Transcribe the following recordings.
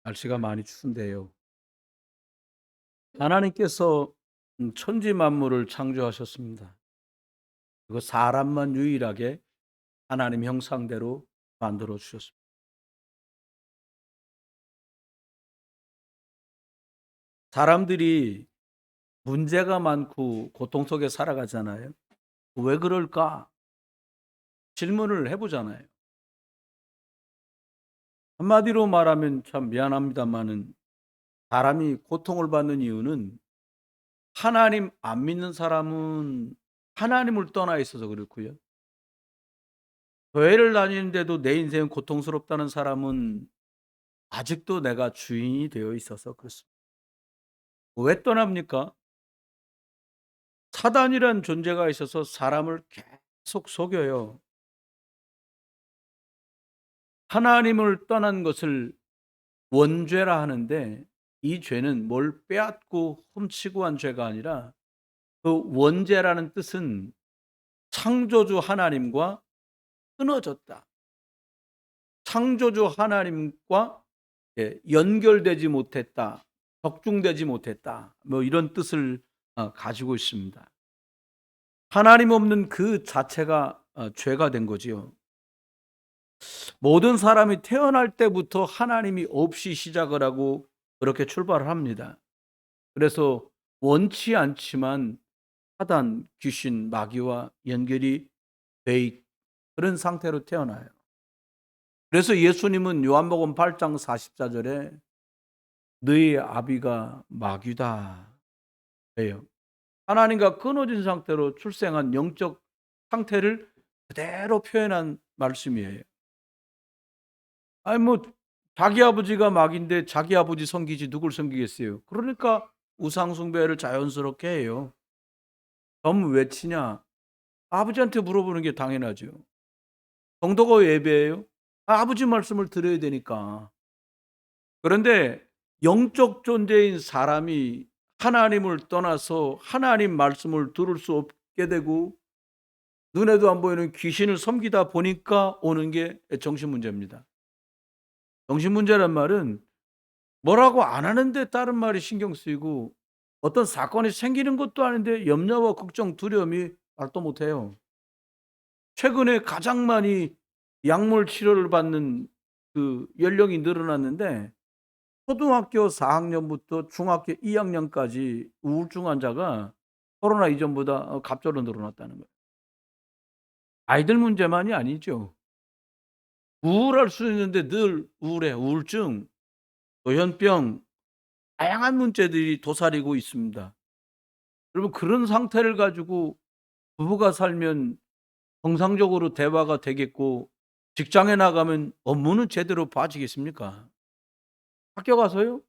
날씨가 많이 추운데요. 하나님께서 천지 만물을 창조하셨습니다. 그리고 사람만 유일하게 하나님 형상대로 만들어 주셨습니다. 사람들이 문제가 많고 고통 속에 살아가잖아요. 왜 그럴까? 질문을 해보잖아요. 한마디로 말하면 참 미안합니다만은 사람이 고통을 받는 이유는 하나님 안 믿는 사람은 하나님을 떠나 있어서 그렇고요. 교회를 다니는데도 내 인생은 고통스럽다는 사람은 아직도 내가 주인이 되어 있어서 그렇습니다. 왜 떠납니까? 사단이란 존재가 있어서 사람을 계속 속여요. 하나님을 떠난 것을 원죄라 하는데 이 죄는 뭘 빼앗고 훔치고 한 죄가 아니라 그 원죄라는 뜻은 창조주 하나님과 끊어졌다. 창조주 하나님과 연결되지 못했다. 적중되지 못했다. 뭐 이런 뜻을 가지고 있습니다. 하나님 없는 그 자체가 죄가 된 거지요. 모든 사람이 태어날 때부터 하나님이 없이 시작을 하고 그렇게 출발을 합니다. 그래서 원치 않지만 사단, 귀신, 마귀와 연결이 돼 그런 상태로 태어나요. 그래서 예수님은 요한복음 8장 44절에 너희 아비가 마귀다 해요. 하나님과 끊어진 상태로 출생한 영적 상태를 그대로 표현한 말씀이에요. 아니 뭐 자기 아버지가 마귀인데 자기 아버지 섬기지 누굴 섬기겠어요. 그러니까 우상 숭배를 자연스럽게 해요. 점 왜 치냐? 아버지한테 물어보는 게 당연하죠. 정도가 예배예요? 아버지 말씀을 들어야 되니까. 그런데 영적 존재인 사람이 하나님을 떠나서 하나님 말씀을 들을 수 없게 되고 눈에도 안 보이는 귀신을 섬기다 보니까 오는 게 정신 문제입니다. 정신 문제란 말은 뭐라고 안 하는데 다른 말이 신경 쓰이고 어떤 사건이 생기는 것도 아닌데 염려와 걱정, 두려움이 말도 못해요. 최근에 가장 많이 약물 치료를 받는 그 연령이 늘어났는데 초등학교 4학년부터 중학교 2학년까지 우울증 환자가 코로나 이전보다 갑절로 늘어났다는 거예요. 아이들 문제만이 아니죠. 우울할 수 있는데 늘 우울해. 우울증, 조현병, 다양한 문제들이 도사리고 있습니다. 여러분 그런 상태를 가지고 부부가 살면 정상적으로 대화가 되겠고 직장에 나가면 업무는 제대로 봐지겠습니까? 학교 가서요?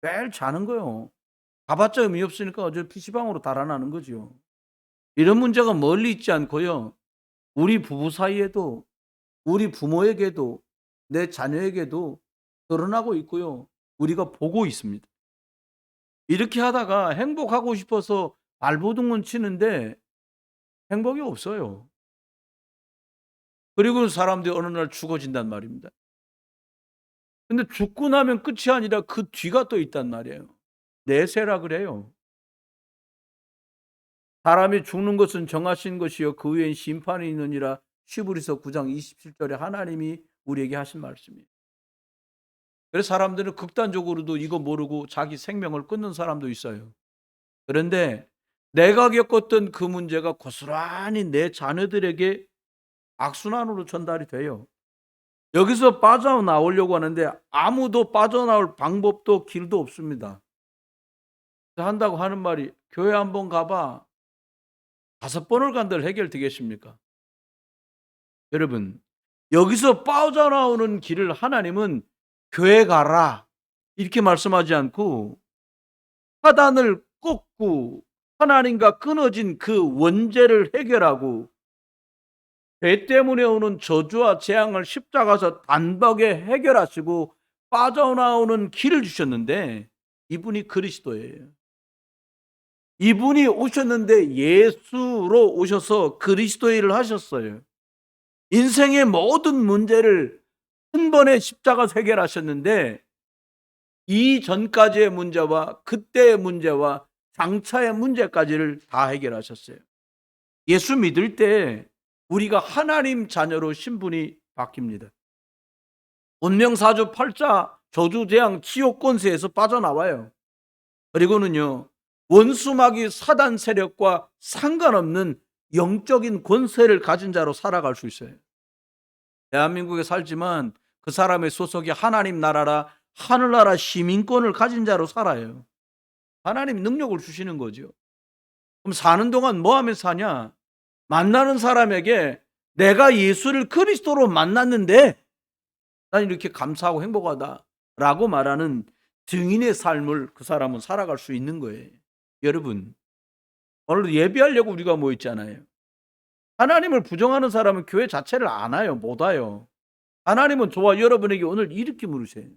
매일 자는 거요. 가봤자 의미 없으니까 어차피 PC방으로 달아나는 거죠. 이런 문제가 멀리 있지 않고요. 우리 부부 사이에도 우리 부모에게도 내 자녀에게도 드러나고 있고요. 우리가 보고 있습니다. 이렇게 하다가 행복하고 싶어서 발버둥은 치는데 행복이 없어요. 그리고 사람들이 어느 날 죽어진단 말입니다. 근데 죽고 나면 끝이 아니라 그 뒤가 또 있단 말이에요. 내세라 그래요. 사람이 죽는 것은 정하신 것이요 그 후엔 심판이 있느니라. 히브리서 9장 27절에 하나님이 우리에게 하신 말씀이에요. 그래서 사람들은 극단적으로도 이거 모르고 자기 생명을 끊는 사람도 있어요. 그런데 내가 겪었던 그 문제가 고스란히 내 자녀들에게 악순환으로 전달이 돼요. 여기서 빠져나오려고 하는데 아무도 빠져나올 방법도 길도 없습니다. 한다고 하는 말이 교회 한번 가봐. 5번을 간들 해결되겠습니까? 여러분, 여기서 빠져나오는 길을 하나님은 교회 가라 이렇게 말씀하지 않고 사단을 꺾고 하나님과 끊어진 그 원죄를 해결하고 죄 때문에 오는 저주와 재앙을 십자가에서 단박에 해결하시고 빠져나오는 길을 주셨는데 이분이 그리스도예요. 이분이 오셨는데 예수로 오셔서 그리스도의 일을 하셨어요. 인생의 모든 문제를 한 번에 십자가에서 해결하셨는데 이전까지의 문제와 그때의 문제와 장차의 문제까지를 다 해결하셨어요. 예수 믿을 때 우리가 하나님 자녀로 신분이 바뀝니다. 운명사주 팔자 저주 재앙 지옥 권세에서 빠져나와요. 그리고는요, 원수마귀 사단 세력과 상관없는 영적인 권세를 가진 자로 살아갈 수 있어요. 대한민국에 살지만 그 사람의 소속이 하나님 나라라 하늘나라 시민권을 가진 자로 살아요. 하나님 능력을 주시는 거죠. 그럼 사는 동안 뭐 하면서 사냐? 만나는 사람에게 내가 예수를 그리스도로 만났는데 난 이렇게 감사하고 행복하다라고 말하는 증인의 삶을 그 사람은 살아갈 수 있는 거예요. 여러분, 오늘 예배하려고 우리가 모였잖아요. 하나님을 부정하는 사람은 교회 자체를 안 와요. 못 와요. 하나님은 저와 여러분에게 오늘 이렇게 물으세요.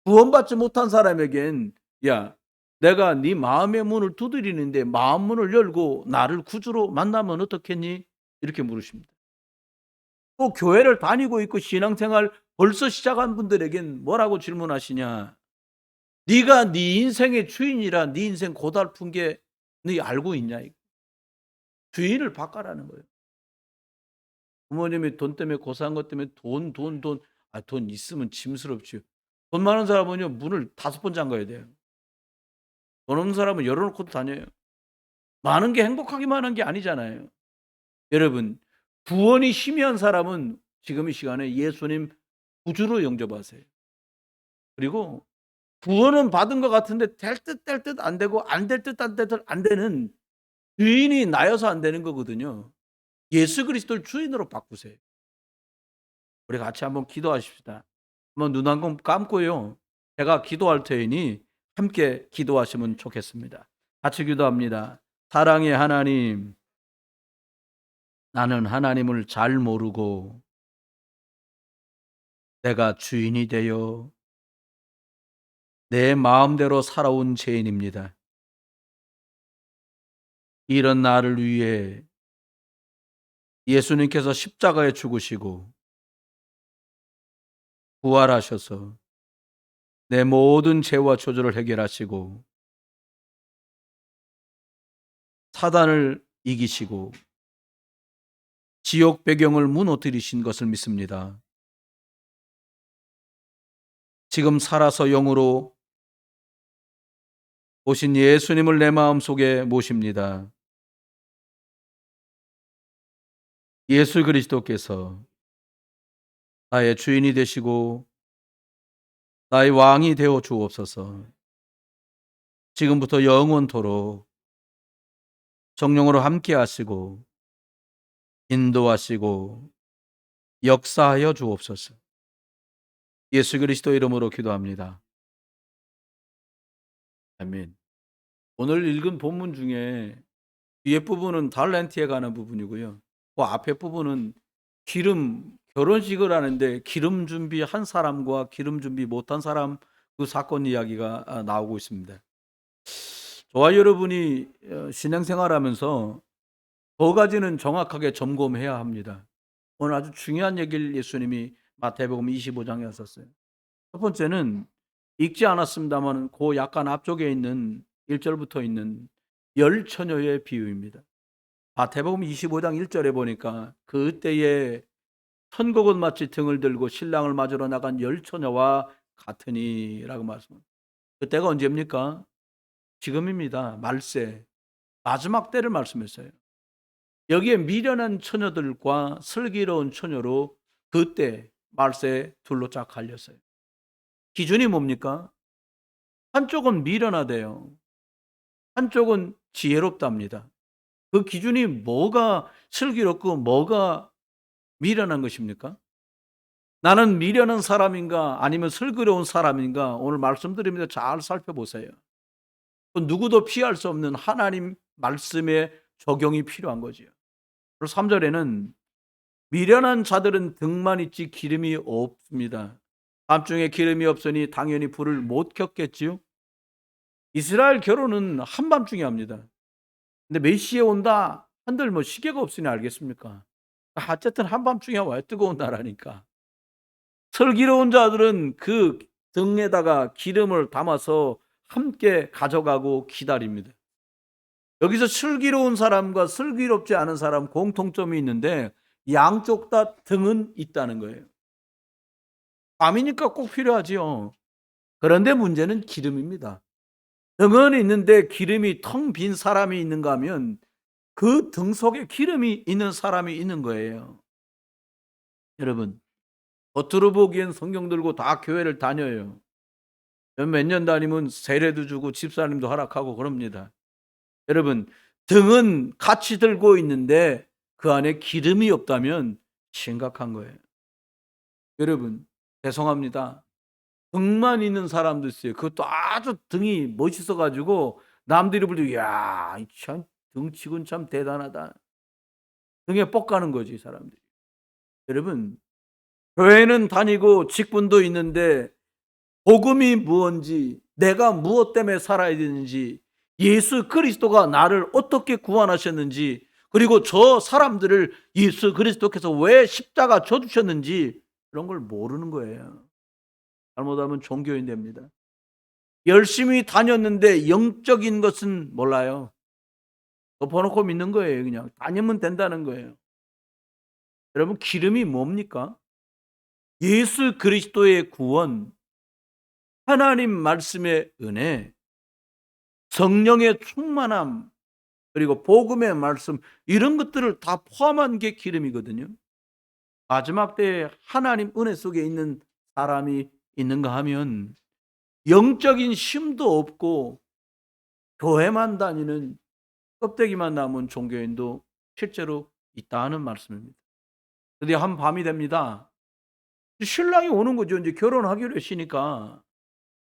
구원받지 못한 사람에겐 야, 내가 네 마음의 문을 두드리는데 마음 문을 열고 나를 구주로 만나면 어떻겠니? 이렇게 물으십니다. 또 교회를 다니고 있고 신앙생활 벌써 시작한 분들에겐 뭐라고 질문하시냐? 네가 네 인생의 주인이라 네 인생 고달픈 게 네 알고 있냐? 주인을 바꿔라는 거예요. 부모님이 돈 때문에 고생한 것 때문에 돈. 돈 있으면 짐스럽지요. 돈 많은 사람은요, 문을 5번 잠가야 돼요. 돈 없는 사람은 열어놓고 다녀요. 많은 게 행복하기만 한 게 아니잖아요. 여러분, 구원이 희미한 사람은 지금 이 시간에 예수님 구주로 영접하세요. 그리고 구원은 받은 것 같은데 될 듯 안 되고 안 될 듯 안 되는 주인이 나여서 안 되는 거거든요. 예수 그리스도를 주인으로 바꾸세요. 우리 같이 한번 기도하십시다. 한번 눈 한 번 감고요. 제가 기도할 테니 함께 기도하시면 좋겠습니다. 같이 기도합니다. 사랑의 하나님, 나는 하나님을 잘 모르고 내가 주인이 되어 내 마음대로 살아온 죄인입니다. 이런 나를 위해 예수님께서 십자가에 죽으시고 부활하셔서 내 모든 죄와 저주를 해결하시고 사단을 이기시고 지옥 배경을 무너뜨리신 것을 믿습니다. 지금 살아서 영으로 오신 예수님을 내 마음속에 모십니다. 예수 그리스도께서 나의 주인이 되시고 나의 왕이 되어 주옵소서. 지금부터 영원토록 성령으로 함께 하시고 인도하시고 역사하여 주옵소서. 예수 그리스도 이름으로 기도합니다. 아멘. 오늘 읽은 본문 중에 뒤에 부분은 달란트에 관한 부분이고요. 그 앞에 부분은 결혼식을 하는데 기름 준비한 사람과 기름 준비 못한 사람 그 사건 이야기가 나오고 있습니다. 저와 여러분이 신앙생활하면서 두 가지는 정확하게 점검해야 합니다. 오늘 아주 중요한 얘기를 예수님이 마태복음 25장에 하셨어요. 첫 번째는 읽지 않았습니다만 그 약간 앞쪽에 있는 1절부터 있는 열 처녀의 비유입니다. 마태복음 25장 1절에 보니까 그때에 천국은 마치 등을 들고 신랑을 맞으러 나간 열 처녀와 같으니라고 말씀합니다. 그때가 언제입니까? 지금입니다. 말세 마지막 때를 말씀했어요. 여기에 미련한 처녀들과 슬기로운 처녀로 그때 말세에 둘로 쫙 갈렸어요. 기준이 뭡니까? 한쪽은 미련하대요. 한쪽은 지혜롭답니다. 그 기준이 뭐가 슬기롭고 뭐가 미련한 것입니까? 나는 미련한 사람인가 아니면 슬기로운 사람인가 오늘 말씀드립니다. 잘 살펴보세요. 누구도 피할 수 없는 하나님 말씀의 적용이 필요한 거죠. 그리고 3절에는 미련한 자들은 등만 있지 기름이 없습니다. 밤중에 기름이 없으니 당연히 불을 못 켰겠지요. 이스라엘 결혼은 한밤중에 합니다. 근데 몇 시에 온다 한들 뭐 시계가 없으니 알겠습니까? 어쨌든 한밤중에 와요. 뜨거운 나라니까. 슬기로운 자들은 그 등에다가 기름을 담아서 함께 가져가고 기다립니다. 여기서 슬기로운 사람과 슬기롭지 않은 사람 공통점이 있는데 양쪽 다 등은 있다는 거예요. 밤이니까 꼭 필요하지요. 그런데 문제는 기름입니다. 등은 있는데 기름이 텅 빈 사람이 있는가 하면 그 등 속에 기름이 있는 사람이 있는 거예요. 여러분, 겉으로 보기엔 성경 들고 다 교회를 다녀요. 몇 년 다니면 세례도 주고 집사님도 허락하고 그럽니다. 여러분, 등은 같이 들고 있는데 그 안에 기름이 없다면 심각한 거예요. 여러분, 죄송합니다. 등만 있는 사람도 있어요. 그것도 아주 등이 멋있어 가지고 남들이 볼 때 야, 참 등치곤 참 대단하다. 등에 뻑 가는 거지, 이 사람들이. 여러분, 교회는 다니고 직분도 있는데 복음이 무엇인지, 내가 무엇 때문에 살아야 되는지, 예수 그리스도가 나를 어떻게 구원하셨는지, 그리고 저 사람들을 예수 그리스도께서 왜 십자가 져주셨는지 그런 걸 모르는 거예요. 잘못하면 종교인 됩니다. 열심히 다녔는데 영적인 것은 몰라요. 덮어놓고 믿는 거예요. 그냥 다니면 된다는 거예요. 여러분, 기름이 뭡니까? 예수 그리스도의 구원, 하나님 말씀의 은혜, 성령의 충만함, 그리고 복음의 말씀, 이런 것들을 다 포함한 게 기름이거든요. 마지막 때에 하나님 은혜 속에 있는 사람이 있는가 하면 영적인 힘도 없고 교회만 다니는 껍데기만 남은 종교인도 실제로 있다 하는 말씀입니다. 드디어 한 밤이 됩니다. 신랑이 오는 거죠. 이제 결혼하기로 했으니까.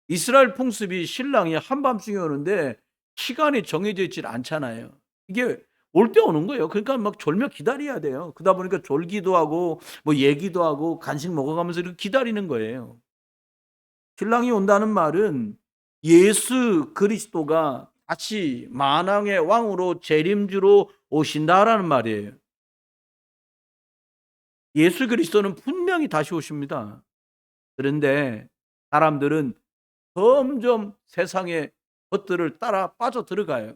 이스라엘 풍습이 신랑이 한밤중에 오는데 시간이 정해져 있질 않잖아요. 이게 올 때 오는 거예요. 그러니까 막 졸며 기다려야 돼요. 그러다 보니까 졸기도 하고 뭐 얘기도 하고 간식 먹어가면서 이렇게 기다리는 거예요. 신랑이 온다는 말은 예수 그리스도가 다시 만왕의 왕으로 재림주로 오신다라는 말이에요. 예수 그리스도는 분명히 다시 오십니다. 그런데 사람들은 점점 세상의 것들을 따라 빠져들어가요.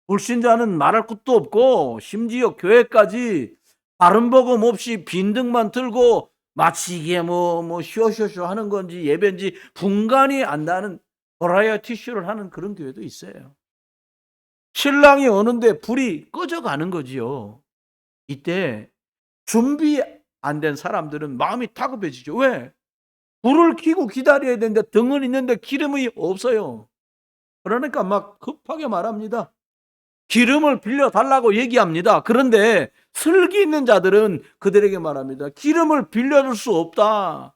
불신자는 말할 것도 없고 심지어 교회까지 바른 복음 없이 빈등만 들고 마치 이게 쇼쇼쇼 하는 건지 예배인지 분간이 안 나는 버라이어티 쇼를 하는 그런 교회도 있어요. 신랑이 오는데 불이 꺼져가는 거지요. 이때 준비 안 된 사람들은 마음이 다급해지죠. 왜? 불을 켜고 기다려야 되는데 등은 있는데 기름이 없어요. 그러니까 막 급하게 말합니다. 기름을 빌려달라고 얘기합니다. 그런데 슬기 있는 자들은 그들에게 말합니다. 기름을 빌려줄 수 없다.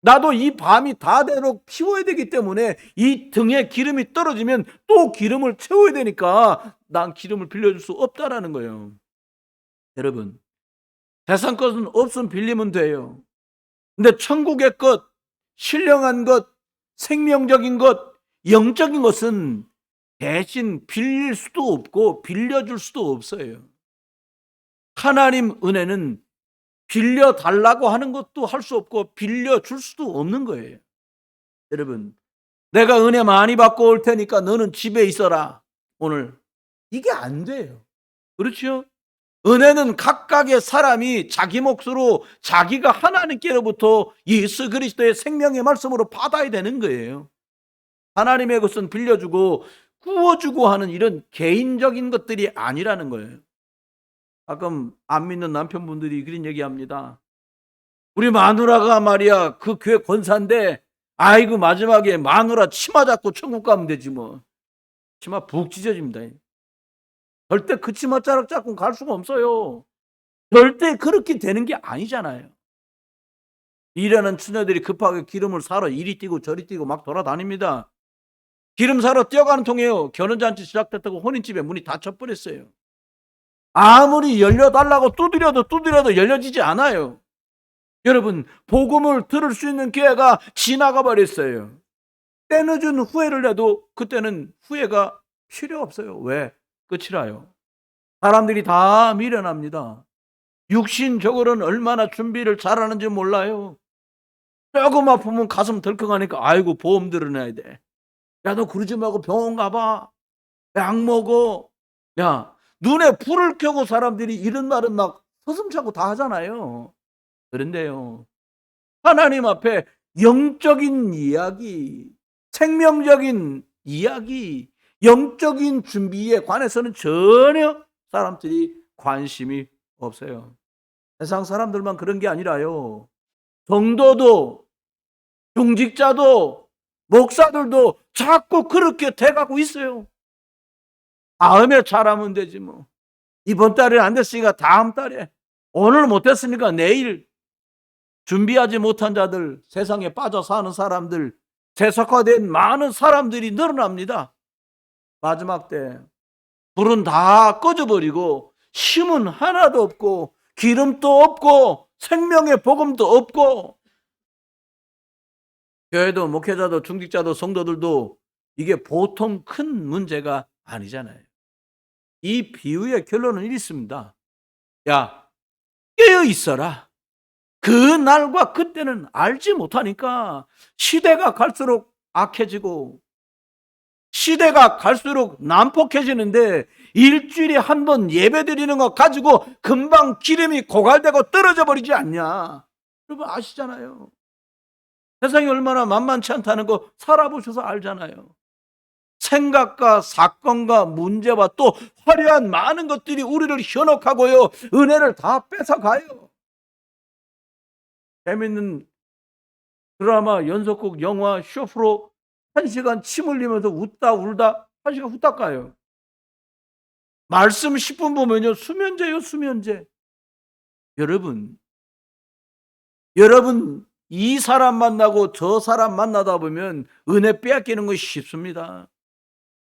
나도 이 밤이 다 되도록 피워야 되기 때문에 이 등에 기름이 떨어지면 또 기름을 채워야 되니까 난 기름을 빌려줄 수 없다라는 거예요. 여러분, 세상 것은 없으면 빌리면 돼요. 근데 천국의 것, 신령한 것, 생명적인 것, 영적인 것은 대신 빌릴 수도 없고 빌려줄 수도 없어요. 하나님 은혜는 빌려달라고 하는 것도 할 수 없고 빌려줄 수도 없는 거예요. 여러분, 내가 은혜 많이 받고 올 테니까 너는 집에 있어라. 오늘. 이게 안 돼요. 그렇죠? 은혜는 각각의 사람이 자기 몫으로 자기가 하나님께로부터 예수 그리스도의 생명의 말씀으로 받아야 되는 거예요. 하나님의 것은 빌려주고 구워주고 하는 이런 개인적인 것들이 아니라는 거예요. 가끔 안 믿는 남편분들이 그런 얘기합니다. 우리 마누라가 말이야 그 교회 권사인데 아이고 마지막에 마누라 치마 잡고 천국 가면 되지 뭐. 치마 푹 찢어집니다. 절대 그 치마 자락 잡고 갈 수가 없어요. 절대 그렇게 되는 게 아니잖아요. 일하는 처녀들이 급하게 기름을 사러 이리 뛰고 저리 뛰고 막 돌아다닙니다. 기름 사러 뛰어가는 통에요. 결혼잔치 시작됐다고 혼인집에 문이 닫혀버렸어요. 아무리 열려달라고 두드려도 열려지지 않아요. 여러분, 복음을 들을 수 있는 기회가 지나가 버렸어요. 때늦은 후회를 해도 그때는 후회가 필요 없어요. 왜? 끝이라요. 사람들이 다 미련합니다. 육신적으로는 얼마나 준비를 잘하는지 몰라요. 조금 아프면 가슴 덜컹하니까 아이고 보험 들어놔야 돼. 야, 너 그러지 말고 병원 가봐. 약 먹어. 야, 눈에 불을 켜고 사람들이 이런 말은 막 서슴찮고 다 하잖아요. 그런데요, 하나님 앞에 영적인 이야기, 생명적인 이야기, 영적인 준비에 관해서는 전혀 사람들이 관심이 없어요. 세상 사람들만 그런 게 아니라요, 성도도, 중직자도, 목사들도 자꾸 그렇게 돼가고 있어요. 다음에 잘하면 되지 뭐. 이번 달에 안 됐으니까 다음 달에, 오늘 못 됐으니까 내일. 준비하지 못한 자들, 세상에 빠져 사는 사람들, 세속화된 많은 사람들이 늘어납니다. 마지막 때 불은 다 꺼져버리고 힘은 하나도 없고 기름도 없고 생명의 복음도 없고, 교회도 목회자도 중직자도 성도들도 이게 보통 큰 문제가 아니잖아요. 이 비유의 결론은 있습니다. 야, 깨어 있어라. 그 날과 그때는 알지 못하니까 시대가 갈수록 악해지고 시대가 갈수록 난폭해지는데, 일주일에 한 번 예배 드리는 거 가지고 금방 기름이 고갈되고 떨어져 버리지 않냐. 여러분 아시잖아요. 세상이 얼마나 만만치 않다는 거 살아보셔서 알잖아요. 생각과 사건과 문제와 또 화려한 많은 것들이 우리를 현혹하고요, 은혜를 다 뺏어가요. 재밌는 드라마, 연속극, 영화, 쇼프로 1시간 침 흘리면서 웃다 울다 1시간 후딱 가요. 말씀 10분 보면요, 수면제요, 수면제. 여러분 이 사람 만나고 저 사람 만나다 보면 은혜 빼앗기는 것이 쉽습니다.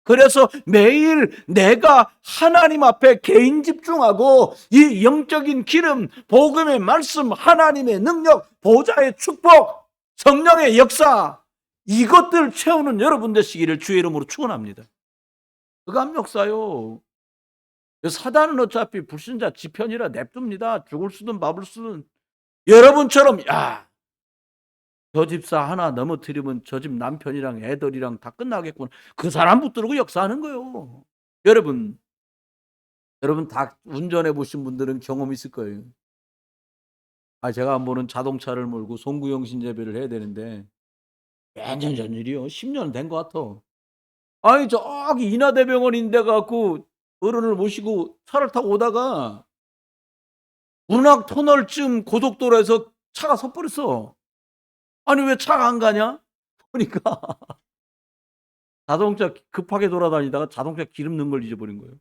그래서 매일 내가 하나님 앞에 개인 집중하고 이 영적인 기름, 복음의 말씀, 하나님의 능력, 보좌의 축복, 성령의 역사, 이것들 채우는 여러분 되시기를 주의 이름으로 축원합니다. 흑암 역사요, 사단은 어차피 불신자 지편이라 냅둡니다. 죽을 수든 밥을 쓰든. 여러분처럼 저 집사 하나 넘어뜨리면 저 집 남편이랑 애들이랑 다 끝나겠구나, 그 사람 붙들고 역사하는 거예요. 여러분 다 운전해 보신 분들은 경험 있을 거예요. 제가 한 번은 자동차를 몰고 송구영 신제배를 해야 되는데, 몇 년 전 일이요. 10년 된 것 같아. 저기 인하대병원인데 갖고 어른을 모시고 차를 타고 오다가 문학 터널쯤 고속도로에서 차가 섰버렸어. 왜 차가 안 가냐? 보니까 자동차 급하게 돌아다니다가 자동차 기름 넣은 걸 잊어버린 거예요.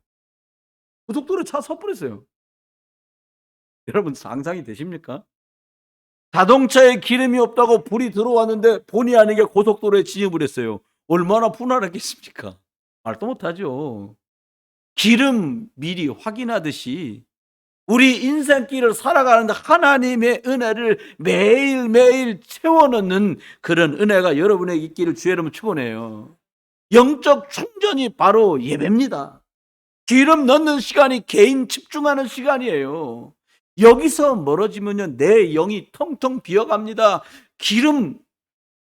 고속도로에 차 섰버렸어요. 여러분 상상이 되십니까? 자동차에 기름이 없다고 불이 들어왔는데 본의 아니게 고속도로에 진입을 했어요. 얼마나 분할했겠습니까? 말도 못하죠. 기름 미리 확인하듯이 우리 인생길을 살아가는데 하나님의 은혜를 매일매일 채워넣는 그런 은혜가 여러분에게 있기를 주의 이름으로 축원해요. 영적 충전이 바로 예배입니다. 기름 넣는 시간이 개인 집중하는 시간이에요. 여기서 멀어지면요, 내 영이 텅텅 비어갑니다. 기름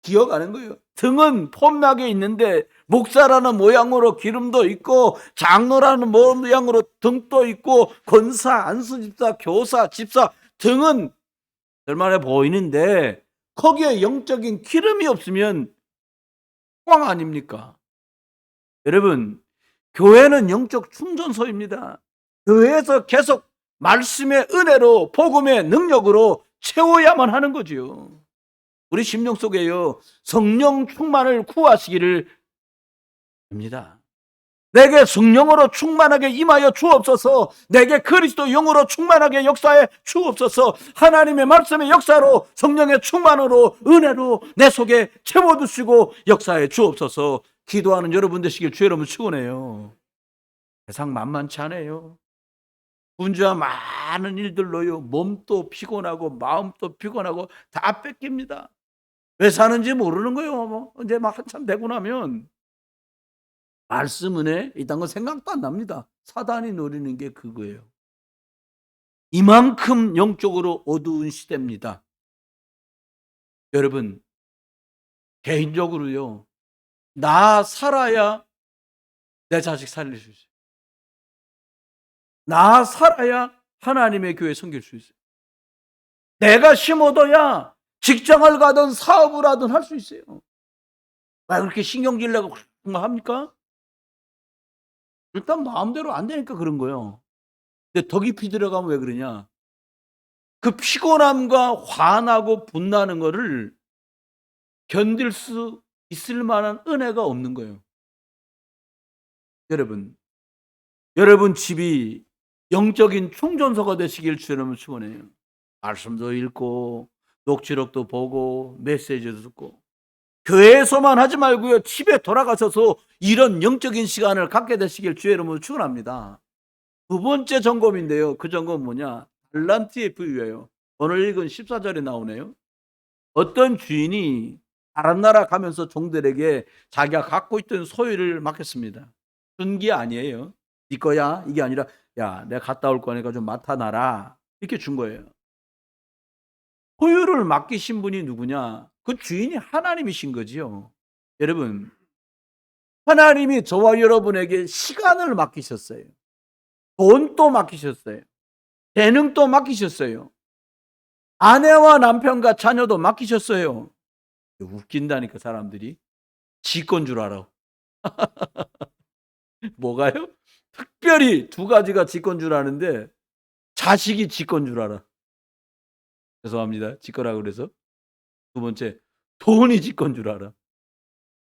기어가는 거예요. 등은 폼나게 있는데 목사라는 모양으로 기름도 있고 장로라는 모양으로 등도 있고 권사, 안수집사, 교사, 집사 등은 얼마나 보이는데 거기에 영적인 기름이 없으면 꽝 아닙니까? 여러분, 교회는 영적 충전소입니다. 교회에서 계속 말씀의 은혜로, 복음의 능력으로 채워야만 하는 거지요. 우리 심령 속에요, 성령 충만을 구하시기를 합니다. 내게 성령으로 충만하게 임하여 주옵소서. 내게 그리스도 영으로 충만하게 역사해 주옵소서. 하나님의 말씀의 역사로, 성령의 충만으로, 은혜로 내 속에 채워두시고 역사해 주옵소서. 기도하는 여러분 되시길 주의 이름으로 축원해요. 세상 만만치 않아요. 분주한 많은 일들로요, 몸도 피곤하고 마음도 피곤하고 다 뺏깁니다. 왜 사는지 모르는 거예요. 이제 막 한참 되고 나면 말씀 은혜 이딴 건 생각도 안 납니다. 사단이 노리는 게 그거예요. 이만큼 영적으로 어두운 시대입니다. 여러분, 개인적으로요, 나 살아야 내 자식 살릴 수 있어요. 나 살아야 하나님의 교회 섬길 수 있어요. 내가 심어둬야 직장을 가든 사업을 하든 할 수 있어요. 왜 그렇게 신경질 내고 합니까? 일단 마음대로 안 되니까 그런 거예요. 근데 더 깊이 들어가면 왜 그러냐? 그 피곤함과 화나고 분나는 거를 견딜 수 있을 만한 은혜가 없는 거예요. 여러분, 여러분 집이 영적인 충전소가 되시길 주님을 축원해요. 말씀도 읽고 녹취록도 보고 메시지도 듣고 교회에서만 하지 말고요, 집에 돌아가셔서 이런 영적인 시간을 갖게 되시길 주의 이름으로 축원합니다. 두 번째 점검인데요. 그 점검은 뭐냐? 달란트의 비유예요. 오늘 읽은 14절에 나오네요. 어떤 주인이 다른 나라 가면서 종들에게 자기가 갖고 있던 소유를 맡겼습니다. 준 게 아니에요. 네 거야 이게 아니라, 야, 내가 갔다 올 거니까 좀 맡아놔라, 이렇게 준 거예요. 소유를 맡기신 분이 누구냐? 그 주인이 하나님이신 거지요. 여러분, 하나님이 저와 여러분에게 시간을 맡기셨어요. 돈도 맡기셨어요. 재능도 맡기셨어요. 아내와 남편과 자녀도 맡기셨어요. 웃긴다니까 사람들이. 지 건 줄 알아. 뭐가요? 특별히 두 가지가 지 건 줄 아는데 자식이 지 건 줄 알아. 죄송합니다. 지 거라 그래서. 두 번째, 돈이 지 건 줄 알아.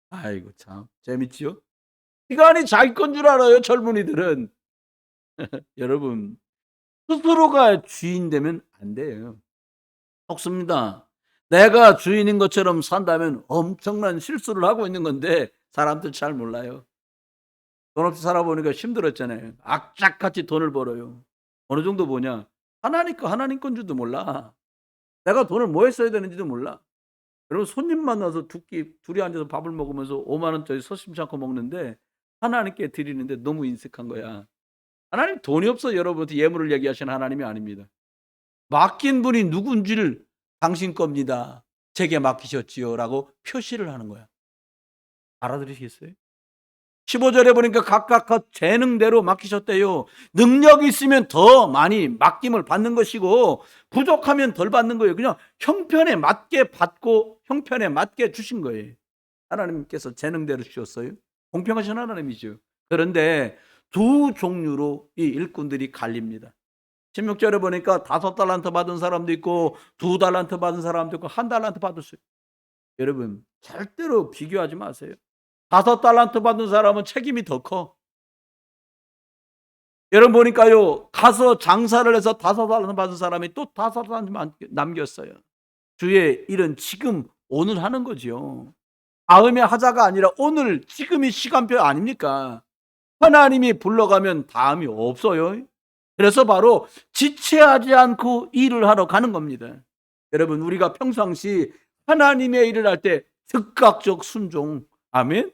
아이고 참 재밌지요? 시간이 자기 건 줄 알아요, 젊은이들은. 여러분, 스스로가 주인 되면 안 돼요. 없습니다. 내가 주인인 것처럼 산다면 엄청난 실수를 하고 있는 건데 사람들 잘 몰라요. 돈 없이 살아보니까 힘들었잖아요. 악착같이 돈을 벌어요. 어느 정도 보냐? 하나님 건 줄도 몰라. 내가 돈을 뭐 했어야 되는지도 몰라. 여러분, 손님 만나서 둘이 앉아서 밥을 먹으면서 5만 원짜리 서심치 않고 먹는데 하나님께 드리는데 너무 인색한 거야. 하나님 돈이 없어 여러분한테 예물을 얘기하시는 하나님이 아닙니다. 맡긴 분이 누군지를 당신 겁니다, 제게 맡기셨지요 라고 표시를 하는 거야. 알아들으시겠어요? 15절에 보니까 각각 그 재능대로 맡기셨대요. 능력이 있으면 더 많이 맡김을 받는 것이고 부족하면 덜 받는 거예요. 그냥 형편에 맞게 받고 형편에 맞게 주신 거예요. 하나님께서 재능대로 주셨어요. 공평하신 하나님이죠. 그런데 두 종류로 이 일꾼들이 갈립니다. 16절에 보니까 5달란트 받은 사람도 있고 2달란트 받은 사람도 있고 1달란트 받았어요. 여러분, 절대로 비교하지 마세요. 5달란트 받은 사람은 책임이 더 커. 여러분 보니까요, 가서 장사를 해서 5달란트 받은 사람이 또 5달란트 남겼어요. 주의 일은 지금 오늘 하는 거지요. 다음에 하자가 아니라 오늘 지금이 시간표 아닙니까? 하나님이 불러가면 다음이 없어요. 그래서 바로 지체하지 않고 일을 하러 가는 겁니다. 여러분, 우리가 평상시 하나님의 일을 할 때 즉각적 순종, 아멘.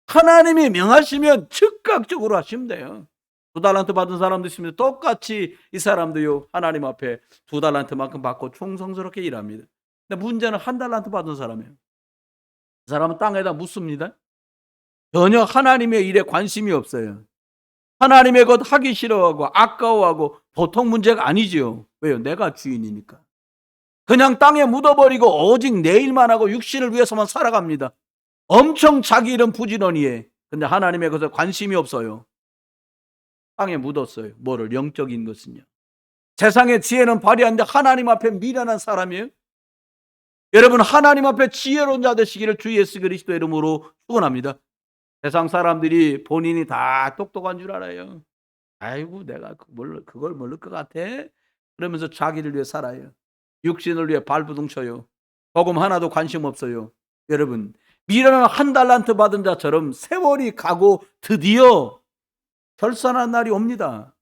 하나님이 명하시면 즉각적으로 하시면 돼요. 2달란트 받은 사람도 있습니다. 똑같이 이 사람도요, 하나님 앞에 2달란트만큼 받고 충성스럽게 일합니다. 근데 문제는 1달란트 받은 사람이에요. 그 사람은 땅에다 묻습니다. 전혀 하나님의 일에 관심이 없어요. 하나님의 것 하기 싫어하고 아까워하고 보통 문제가 아니지요. 왜요? 내가 주인이니까. 그냥 땅에 묻어버리고 오직 내 일만 하고 육신을 위해서만 살아갑니다. 엄청 자기 일은 부지런히 해. 근데 하나님의 것에 관심이 없어요. 땅에 묻었어요. 뭐를? 영적인 것은요. 세상의 지혜는 발휘하는데 하나님 앞에 미련한 사람이에요. 여러분, 하나님 앞에 지혜로운 자 되시기를 주 예수 그리스도의 이름으로 축원합니다. 세상 사람들이 본인이 다 똑똑한 줄 알아요. 아이고, 내가 그걸 모를 것 같아? 그러면서 자기를 위해 살아요. 육신을 위해 발부둥 쳐요. 복음 하나도 관심 없어요. 여러분, 미련한 1달란트 받은 자처럼 세월이 가고 드디어 결산한 날이 옵니다.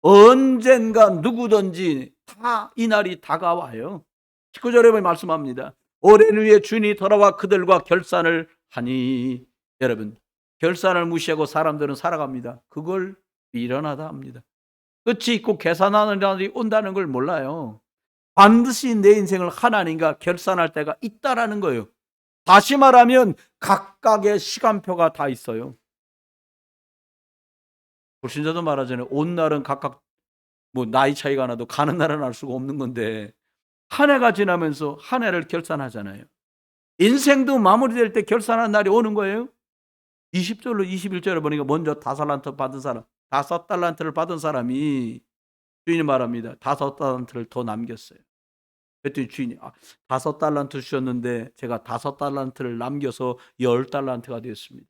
언젠가 누구든지 다 이 날이 다가와요. 19절에 말씀합니다. 오랜 후에 주인이 돌아와 그들과 결산을 하니. 여러분, 결산을 무시하고 사람들은 살아갑니다. 그걸 미련하다 합니다. 끝이 있고 계산하는 날이 온다는 걸 몰라요. 반드시 내 인생을 하나님과 결산할 때가 있다라는 거예요. 다시 말하면 각각의 시간표가 다 있어요. 불신자도 말하잖아요. 온 날은 각각 나이 차이가 나도 가는 날은 알 수가 없는 건데, 한 해가 지나면서 한 해를 결산하잖아요. 인생도 마무리될 때 결산하는 날이 오는 거예요. 20절로 21절에 보니까 먼저 5달란트를 받은 사람이 주인이 말합니다. 5달란트를 더 남겼어요. 그랬더니 주인이 5달란트 주셨는데 제가 5달란트를 남겨서 10달란트가 되었습니다.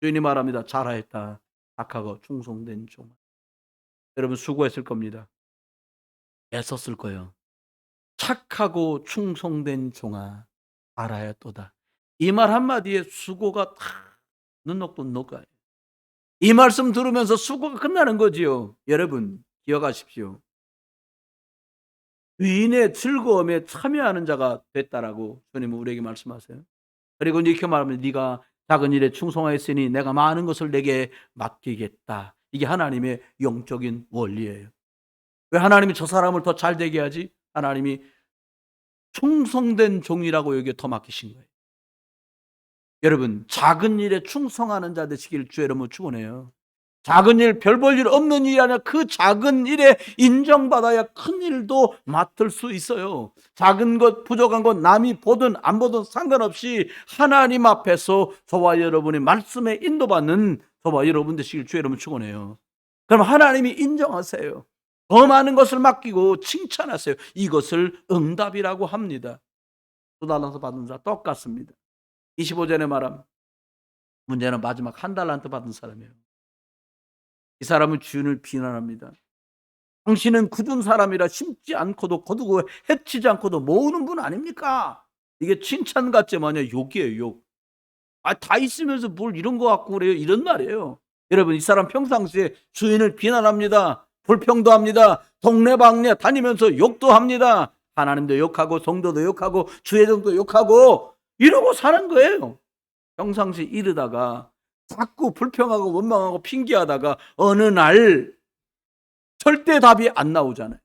주인이 말합니다. 잘하였다. 착하고 충성된 종아. 여러분 수고했을 겁니다. 애썼을 거예요. 착하고 충성된 종아, 알아야또다. 이 말 한마디에 수고가 다 눈녹도 녹아요. 이 말씀 들으면서 수고가 끝나는 거지요. 여러분 기억하십시오. 주인의 즐거움에 참여하는 자가 됐다라고 주님은 우리에게 말씀하세요. 그리고 이렇게 말하면 네가 작은 일에 충성하였으니 내가 많은 것을 내게 맡기겠다. 이게 하나님의 영적인 원리예요. 왜 하나님이 저 사람을 더 잘 되게 하지? 하나님이 충성된 종이라고 여기에 더 맡기신 거예요. 여러분 작은 일에 충성하는 자 되시길 주의 이름으로 축원해요. 작은 일, 별 볼 일 없는 일이 아니라 그 작은 일에 인정받아야 큰 일도 맡을 수 있어요. 작은 것, 부족한 것 남이 보든 안 보든 상관없이 하나님 앞에서 저와 여러분의 말씀에 인도받는 저와 여러분 되시길 주의 이름으로 축원해요. 그럼 하나님이 인정하세요. 더 많은 것을 맡기고 칭찬하세요. 이것을 응답이라고 합니다. 2달란트 받은 자 똑같습니다. 25절에 말함. 문제는 마지막 1달란트 받은 사람이에요. 이 사람은 주인을 비난합니다. 당신은 굳은 사람이라 심지 않고도 거두고 해치지 않고도 모으는 분 아닙니까? 이게 칭찬 같지만요 욕이에요, 욕. 다 있으면서 뭘 이런 거 갖고 그래요? 이런 말이에요. 여러분 이 사람 평상시에 주인을 비난합니다. 불평도 합니다. 동네방네 다니면서 욕도 합니다. 하나님도 욕하고 성도도 욕하고 주회장도 욕하고 이러고 사는 거예요. 평상시 이러다가 자꾸 불평하고 원망하고 핑계하다가 어느 날 절대 답이 안 나오잖아요.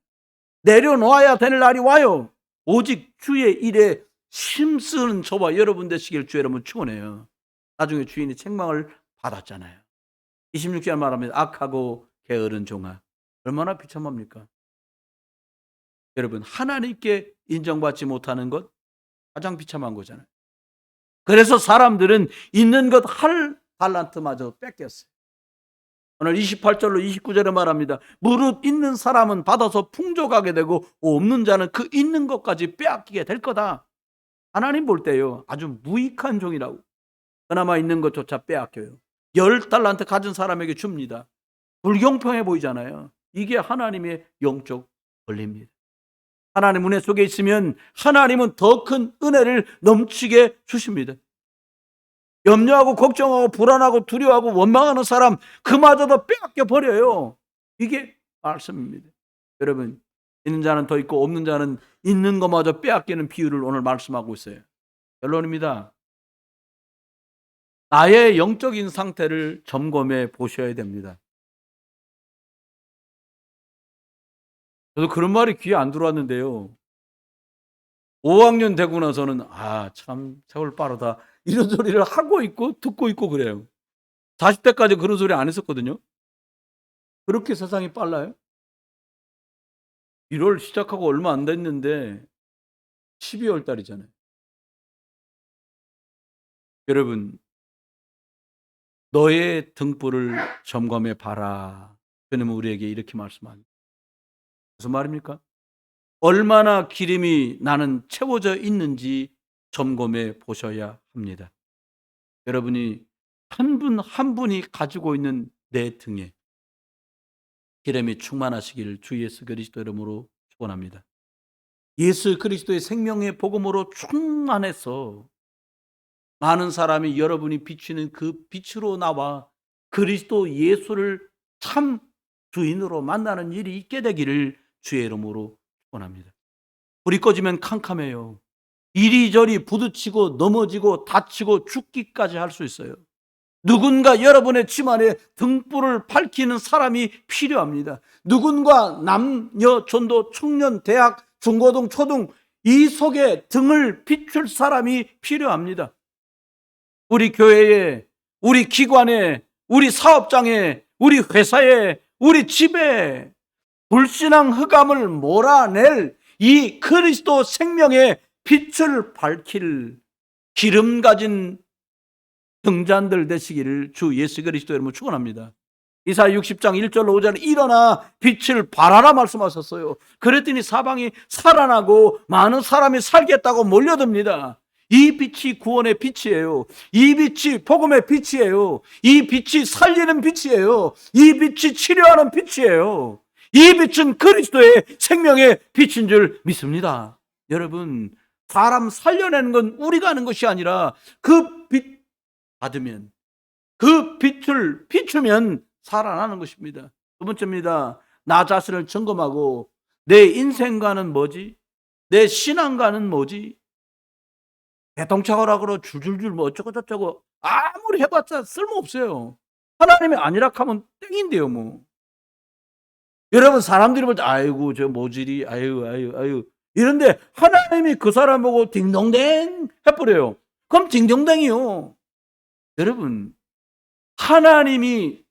내려놓아야 될 날이 와요. 오직 주의 일에 힘쓰는 저와 여러분 되시길 주의 이름으로 축원해요. 나중에 주인이 책망을 받았잖아요. 26절 말합니다. 악하고 게으른 종아. 얼마나 비참합니까? 여러분 하나님께 인정받지 못하는 것 가장 비참한 거잖아요. 그래서 사람들은 있는 것 할 달란트마저 뺏겼어요. 오늘 28절로 29절에 말합니다. 무릇 있는 사람은 받아서 풍족하게 되고 없는 자는 그 있는 것까지 빼앗기게 될 거다. 하나님 볼 때요 아주 무익한 종이라고. 그나마 있는 것조차 빼앗겨요. 10달란트 가진 사람에게 줍니다. 불공평해 보이잖아요. 이게 하나님의 영적 권리입니다. 하나님 은혜 속에 있으면 하나님은 더 큰 은혜를 넘치게 주십니다. 염려하고 걱정하고 불안하고 두려워하고 원망하는 사람 그마저도 빼앗겨 버려요. 이게 말씀입니다. 여러분 있는 자는 더 있고 없는 자는 있는 것마저 빼앗기는 비유를 오늘 말씀하고 있어요. 결론입니다. 나의 영적인 상태를 점검해 보셔야 됩니다. 저도 그런 말이 귀에 안 들어왔는데요. 5학년 되고 나서는 참 세월 빠르다 이런 소리를 하고 있고 듣고 있고 그래요. 40대까지 그런 소리 안 했었거든요. 그렇게 세상이 빨라요? 1월 시작하고 얼마 안 됐는데 12월 달이잖아요. 여러분 너의 등불을 점검해 봐라. 주님은 우리에게 이렇게 말씀합니다. 무슨 말입니까? 얼마나 기름이 나는 채워져 있는지 점검해 보셔야 합니다. 여러분이 한 분 한 분이 가지고 있는 내 등에 기름이 충만하시기를 주 예수 그리스도 이름으로 축원합니다. 예수 그리스도의 생명의 복음으로 충만해서 많은 사람이 여러분이 비추는 그 빛으로 나와 그리스도 예수를 참 주인으로 만나는 일이 있게 되기를 주의 이름으로 축원합니다. 불이 꺼지면 캄캄해요. 이리저리 부딪히고 넘어지고 다치고 죽기까지 할 수 있어요. 누군가 여러분의 집안에 등불을 밝히는 사람이 필요합니다. 누군가 남녀, 전도, 청년, 대학, 중고등, 초등 이 속에 등을 비출 사람이 필요합니다. 우리 교회에, 우리 기관에, 우리 사업장에, 우리 회사에, 우리 집에 불신앙 흑암을 몰아낼 이 그리스도 생명의 빛을 밝힐 기름 가진 등잔들 되시기를 주 예수 그리스도 이름으로 축원합니다. 이사야 60장 1절 5절에 일어나 빛을 발하라 말씀하셨어요. 그랬더니 사방이 살아나고 많은 사람이 살겠다고 몰려듭니다. 이 빛이 구원의 빛이에요. 이 빛이 복음의 빛이에요. 이 빛이 살리는 빛이에요. 이 빛이 치료하는 빛이에요. 이 빛은 그리스도의 생명의 빛인 줄 믿습니다. 여러분, 사람 살려내는 건 우리가 하는 것이 아니라 그 빛 받으면, 그 빛을 비추면 살아나는 것입니다. 두 번째입니다. 나 자신을 점검하고 내 인생과는 뭐지? 내 신앙과는 뭐지? 대통령하고 줄줄줄 뭐 어쩌고저쩌고 아무리 해봤자 쓸모없어요. 하나님이 아니라 하면 땡인데요 뭐. 여러분, 사람들이 볼 때 아이고 저 모질이 아유 이런데 하나님이 그 사람 보고 딩동댕 해버려요. 그럼 딩동댕이요. 여러분, 하나님이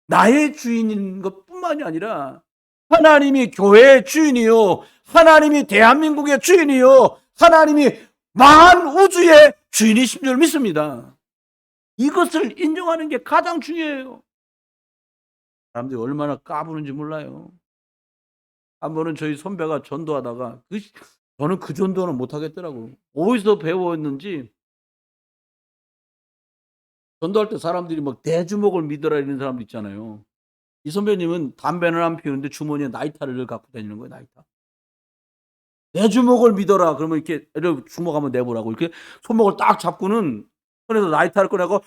나의 주인인 것뿐만이 아니라 하나님이 교회의 주인이요, 하나님이 대한민국의 주인이요, 하나님이 만 우주의 주인이신 줄 믿습니다. 이것을 인정하는 게 가장 중요해요. 사람들이 얼마나 까부는지 몰라요. 한 번은 저희 선배가 전도하다가 저는 그 전도는 못하겠더라고요. 어디서 배웠는지, 전도할 때 사람들이 막 대주먹을 믿어라 이런 사람도 있잖아요. 이 선배님은 담배는 안 피우는데 주머니에 나이타를 갖고 다니는 거예요. 나이타. 내 주먹을 믿어라 그러면 이렇게 주먹 한번 내보라고 이렇게 손목을 딱 잡고는 손에서 나이타를 꺼내고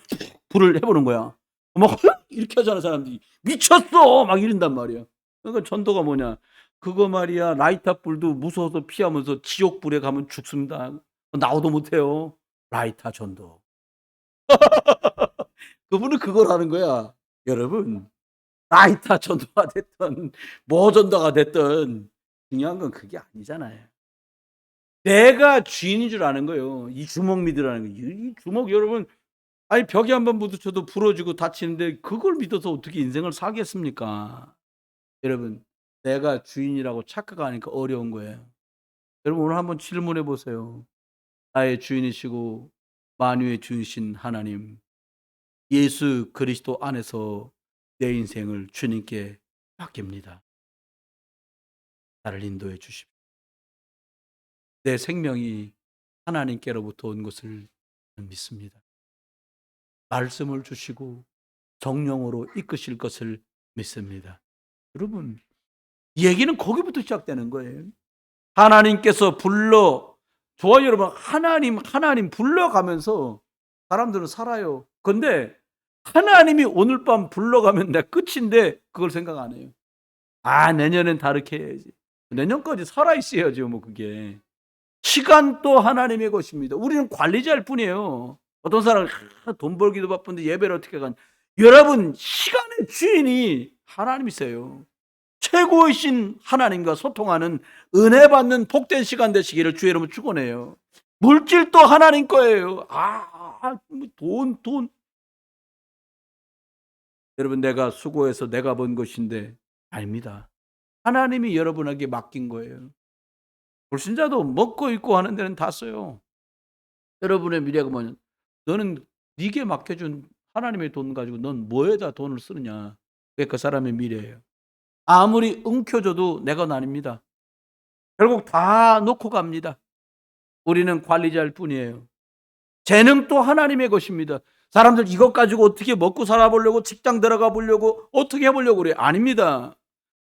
불을 해보는 거야. 막 이렇게 하잖아. 사람들이 미쳤어 막 이런단 말이야. 그러니까 전도가 뭐냐, 그거 말이야, 라이터 불도 무서워서 피하면서 지옥 불에 가면 죽습니다. 나오도 못해요. 라이터 전도. 그분은 그걸 하는 거야. 여러분, 라이터 전도가 됐든 뭐 전도가 됐든 중요한 건 그게 아니잖아요. 내가 주인인 줄 아는 거예요. 이 주먹 믿으라는 거예요. 이 주먹, 여러분, 아니 벽에 한번 부딪혀도 부러지고 다치는데 그걸 믿어서 어떻게 인생을 살겠습니까? 여러분, 내가 주인이라고 착각하니까 어려운 거예요. 여러분, 오늘 한번 질문해 보세요. 나의 주인이시고 만유의 주이신 하나님, 예수 그리스도 안에서 내 인생을 주님께 맡깁니다. 나를 인도해 주십시오. 내 생명이 하나님께로부터 온 것을 믿습니다. 말씀을 주시고 정령으로 이끄실 것을 믿습니다. 여러분, 이 얘기는 거기부터 시작되는 거예요. 하나님께서 좋아요 여러분, 하나님 불러가면서 사람들은 살아요. 근데 하나님이 오늘 밤 불러가면 내 끝인데 그걸 생각 안 해요. 내년엔 다르게 해야지. 내년까지 살아있어야죠 뭐. 그게 시간도 하나님의 것입니다. 우리는 관리자일 뿐이에요. 어떤 사람은 돈 벌기도 바쁜데 예배를 어떻게 가냐. 여러분, 시간의 주인이 하나님이세요. 최고이신 하나님과 소통하는 은혜 받는 복된 시간 되시기를 주의 이름으로 축원해요. 물질도 하나님 거예요. 돈. 여러분, 내가 수고해서 내가 번 것인데 아닙니다. 하나님이 여러분에게 맡긴 거예요. 불신자도 먹고 입고 하는 데는 다 써요. 여러분의 미래가 뭐냐? 너는 네게 맡겨준 하나님의 돈 가지고 넌 뭐에다 돈을 쓰느냐? 그게 그 사람의 미래예요. 아무리 움켜줘도 내 건 아닙니다. 결국 다 놓고 갑니다. 우리는 관리자일 뿐이에요. 재능도 하나님의 것입니다. 사람들 이것 가지고 어떻게 먹고 살아보려고, 직장 들어가 보려고, 어떻게 해보려고 그래요? 아닙니다.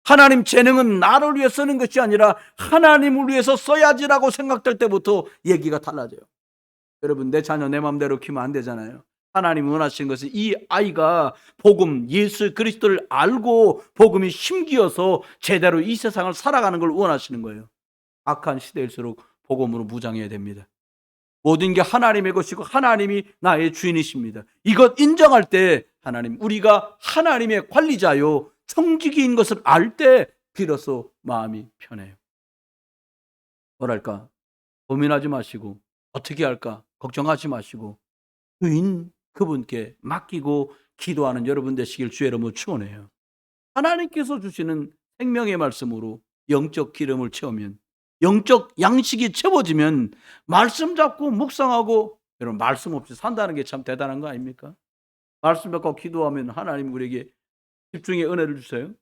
하나님 재능은 나를 위해 쓰는 것이 아니라 하나님을 위해서 써야지라고 생각될 때부터 얘기가 달라져요. 여러분, 내 자녀 내 마음대로 키우면 안 되잖아요. 하나님이 원하시는 것은 이 아이가 복음, 예수 그리스도를 알고 복음이 심기어서 제대로 이 세상을 살아가는 걸 원하시는 거예요. 악한 시대일수록 복음으로 무장해야 됩니다. 모든 게 하나님의 것이고 하나님이 나의 주인이십니다. 이것 인정할 때 하나님, 우리가 하나님의 관리자요 청지기인 것을 알 때 비로소 마음이 편해요. 뭐랄까, 고민하지 마시고 어떻게 할까 걱정하지 마시고 주인 그분께 맡기고 기도하는 여러분 되시길 주의 이름으로 축원해요. 하나님께서 주시는 생명의 말씀으로 영적 기름을 채우면, 영적 양식이 채워지면 말씀 잡고 묵상하고, 여러분 말씀 없이 산다는 게 참 대단한 거 아닙니까? 말씀 잡고 기도하면 하나님 우리에게 집중의 은혜를 주세요.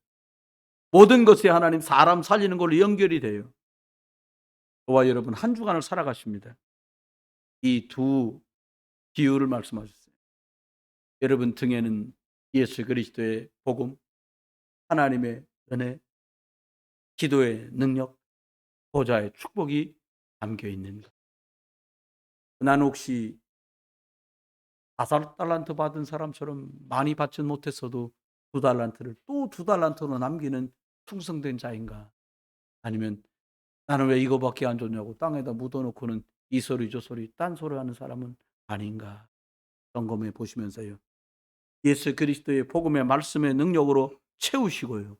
모든 것이 하나님 사람 살리는 걸로 연결이 돼요. 저와 여러분 한 주간을 살아가십니다. 이 두 비유를 말씀하셨어요. 여러분 등에는 예수 그리스도의 복음, 하나님의 은혜, 기도의 능력, 보좌의 축복이 담겨 있는 것. 나는 혹시 5달란트 받은 사람처럼 많이 받진 못했어도 2달란트를 또 2달란트로 남기는 충성된 자인가? 아니면 나는 왜 이거밖에 안 줬냐고 땅에다 묻어놓고는 이 소리 저 소리 딴소리 하는 사람은 아닌가? 점검해 보시면서요. 예수 그리스도의 복음의 말씀의 능력으로 채우시고요.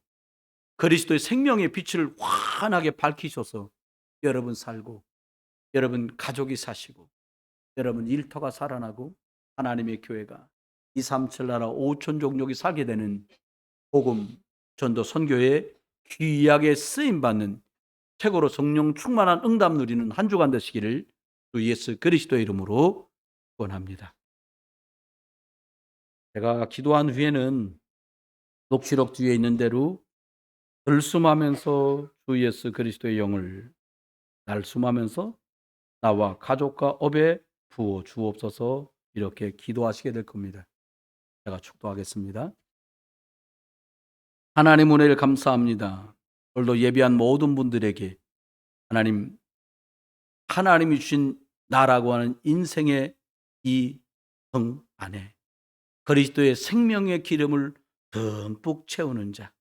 그리스도의 생명의 빛을 환하게 밝히셔서 여러분 살고, 여러분 가족이 사시고, 여러분 일터가 살아나고, 하나님의 교회가 2, 3, 7 나라 5천 종족이 살게 되는 복음 전도 선교에 귀하게 쓰임 받는, 최고로 성령 충만한 응답 누리는 한 주간 되시기를 주 예수 그리스도의 이름으로 원합니다. 제가 기도한 후에는 녹취록 뒤에 있는 대로 들숨하면서 주 예수 그리스도의 영을 날숨하면서 나와 가족과 업에 부어 주옵소서, 이렇게 기도하시게 될 겁니다. 제가 축도하겠습니다. 하나님 은혜를 감사합니다. 오늘도 예비한 모든 분들에게 하나님이 주신 나라고 하는 인생의 이 등 안에 그리스도의 생명의 기름을 듬뿍 채우는 자,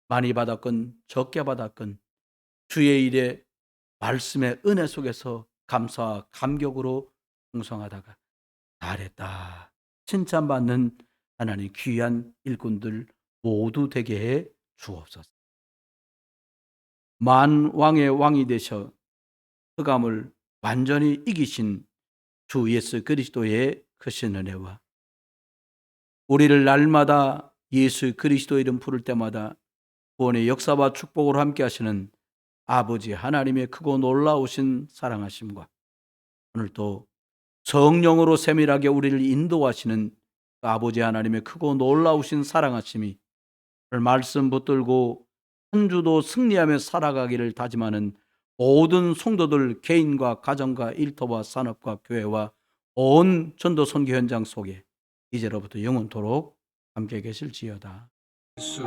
많이 받았건 적게 받았건 주의 일에 말씀의 은혜 속에서 감사와 감격으로 풍성하다가 잘했다 칭찬받는 하나님 귀한 일꾼들 모두 되게 해 주옵소서. 만왕의 왕이 되셔 흑암을 완전히 이기신 주 예수 그리스도의 크신 은혜와 우리를 날마다 예수 그리스도 이름 부를 때마다 구원의 역사와 축복으로 함께 하시는 아버지 하나님의 크고 놀라우신 사랑하심과 오늘도 성령으로 세밀하게 우리를 인도하시는 아버지 하나님의 크고 놀라우신 사랑하심이 말씀 붙들고 한 주도 승리하며 살아가기를 다짐하는 모든 성도들 개인과 가정과 일터와 산업과 교회와 온 전도 선교 현장 속에 이제로부터 영원토록 함께 계실지어다. 날숨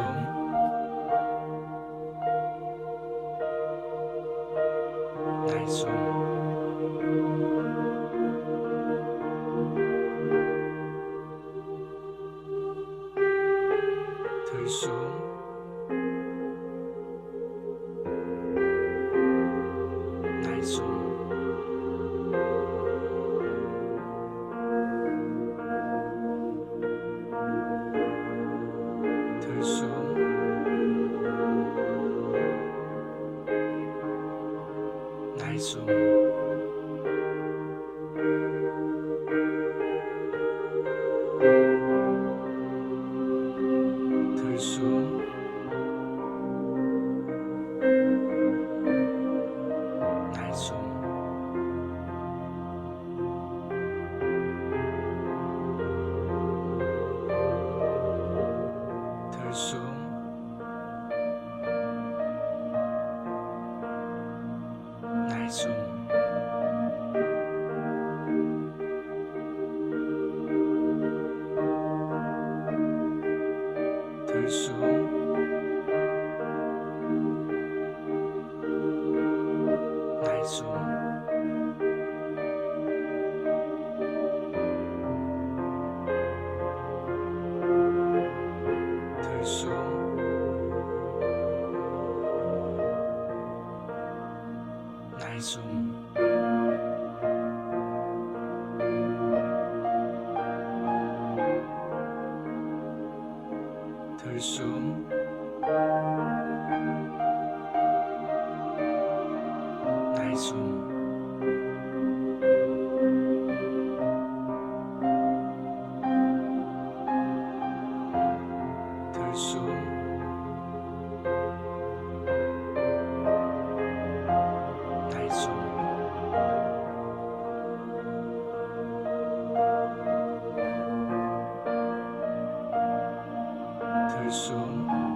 들숨 날숨 들숨 날숨 들숨 날숨 들숨 날숨 들숨 날숨 들숨 날숨 들숨 날숨 달숨 들숨 달숨 들숨